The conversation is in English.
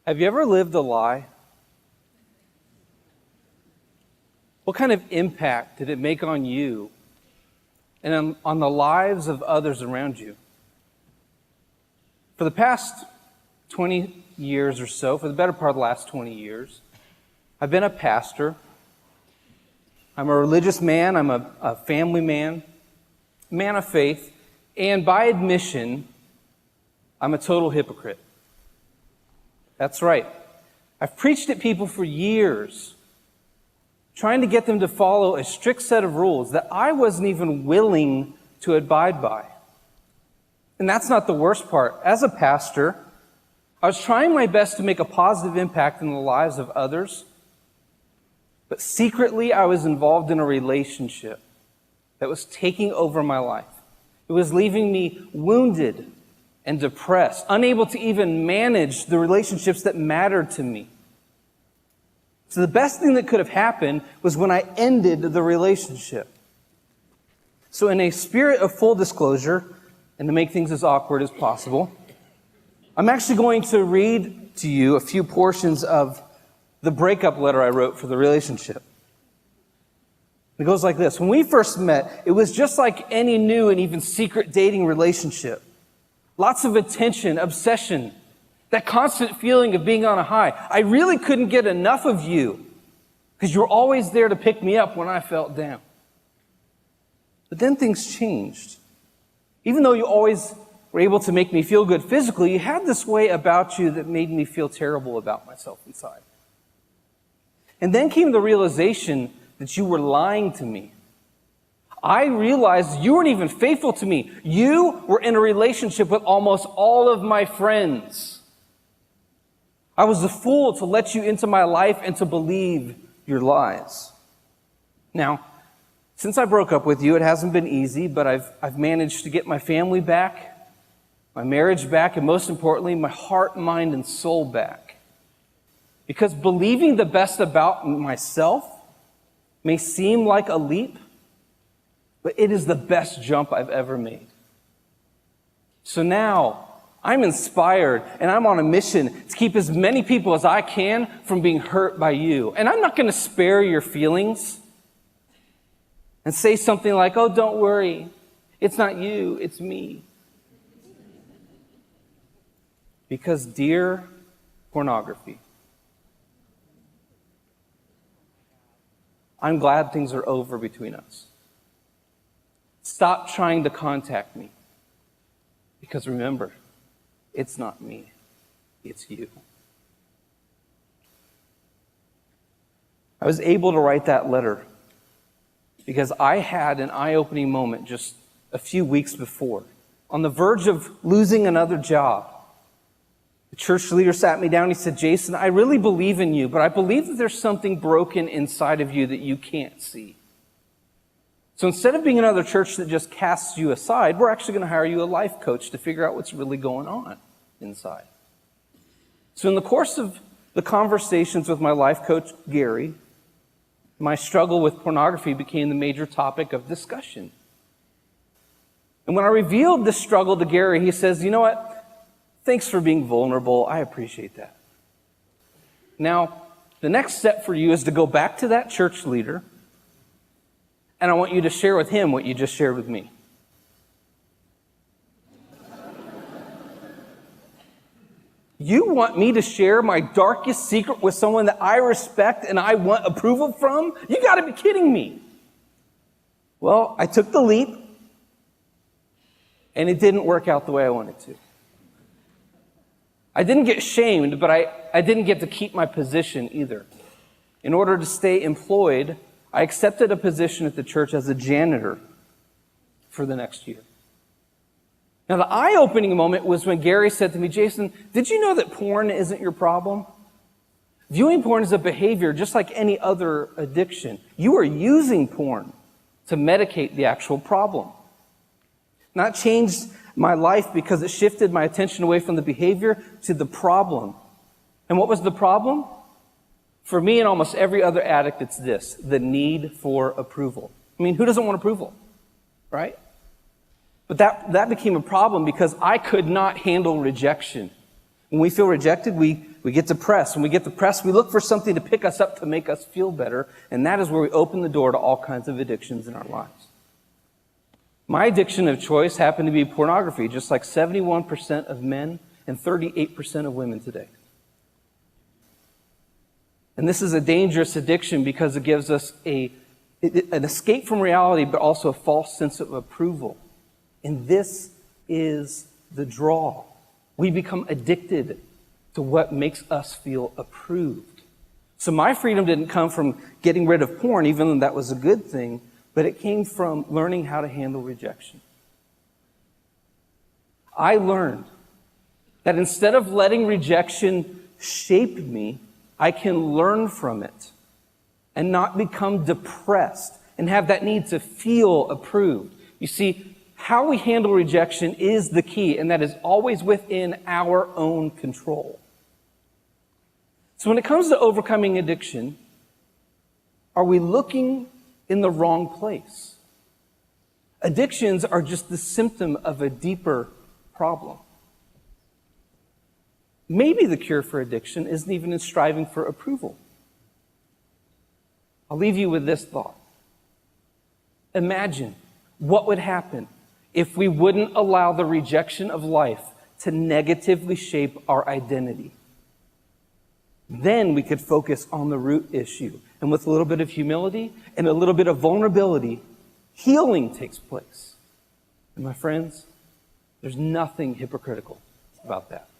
Have you ever lived a lie? What kind of impact did it make on you and on the lives of others around you? For the past 20 years or so, for the better part of the last 20 years, I've been a pastor. I'm a religious man. I'm a family man, man of faith, and by admission, I'm a total hypocrite. That's right. I've preached at people for years, trying to get them to follow a strict set of rules that I wasn't even willing to abide by. And that's not the worst part. As a pastor, I was trying my best to make a positive impact in the lives of others, but secretly I was involved in a relationship that was taking over my life. It was leaving me wounded and depressed, unable to even manage the relationships that mattered to me. So the best thing that could have happened was when I ended the relationship. So in a spirit of full disclosure, and to make things as awkward as possible, I'm actually going to read to you a few portions of the breakup letter I wrote for the relationship. It goes like this. When we first met, it was just like any new and even secret dating relationship. Lots of attention, obsession, that constant feeling of being on a high. I really couldn't get enough of you because you were always there to pick me up when I felt down. But then things changed. Even though you always were able to make me feel good physically, you had this way about you that made me feel terrible about myself inside. And then came the realization that you were lying to me. I realized you weren't even faithful to me. You were in a relationship with almost all of my friends. I was a fool to let you into my life and to believe your lies. Now, since I broke up with you, it hasn't been easy, but I've managed to get my family back, my marriage back, and most importantly, my heart, mind, and soul back. Because believing the best about myself may seem like a leap, but it is the best jump I've ever made. So now, I'm inspired and I'm on a mission to keep as many people as I can from being hurt by you. And I'm not going to spare your feelings and say something like, oh, don't worry, it's not you, it's me. Because, dear pornography, I'm glad things are over between us. Stop trying to contact me. Because remember, it's not me, it's you. I was able to write that letter because I had an eye-opening moment just a few weeks before, on the verge of losing another job. The church leader sat me down and he said, Jason, I really believe in you, but I believe that there's something broken inside of you that you can't see. So instead of being another church that just casts you aside, we're actually going to hire you a life coach to figure out what's really going on inside. So in the course of the conversations with my life coach, Gary, my struggle with pornography became the major topic of discussion. And when I revealed this struggle to Gary, he says, you know what? Thanks for being vulnerable. I appreciate that. Now, the next step for you is to go back to that church leader, and I want you to share with him what you just shared with me. You want me to share my darkest secret with someone that I respect and I want approval from? You got to be kidding me. Well, I took the leap, and it didn't work out the way I wanted to. I didn't get shamed, but I didn't get to keep my position either. In order to stay employed, I accepted a position at the church as a janitor for the next year. Now, the eye-opening moment was when Gary said to me, Jason, did you know that porn isn't your problem? Viewing porn is a behavior just like any other addiction. You are using porn to medicate the actual problem. Not changed my life because it shifted my attention away from the behavior to the problem. And what was the problem? For me and almost every other addict, it's this: the need for approval. I mean, who doesn't want approval, right? But that became a problem because I could not handle rejection. When we feel rejected, we get depressed. When we get depressed, we look for something to pick us up to make us feel better, and that is where we open the door to all kinds of addictions in our lives. My addiction of choice happened to be pornography, just like 71% of men and 38% of women today. And this is a dangerous addiction because it gives us an escape from reality, but also a false sense of approval. And this is the draw. We become addicted to what makes us feel approved. So my freedom didn't come from getting rid of porn, even though that was a good thing, but it came from learning how to handle rejection. I learned that instead of letting rejection shape me, I can learn from it and not become depressed and have that need to feel approved. You see, how we handle rejection is the key, and that is always within our own control. So when it comes to overcoming addiction, are we looking in the wrong place? Addictions are just the symptom of a deeper problem. Maybe the cure for addiction isn't even in striving for approval. I'll leave you with this thought. Imagine what would happen if we wouldn't allow the rejection of life to negatively shape our identity. Then we could focus on the root issue. And with a little bit of humility and a little bit of vulnerability, healing takes place. And my friends, there's nothing hypocritical about that.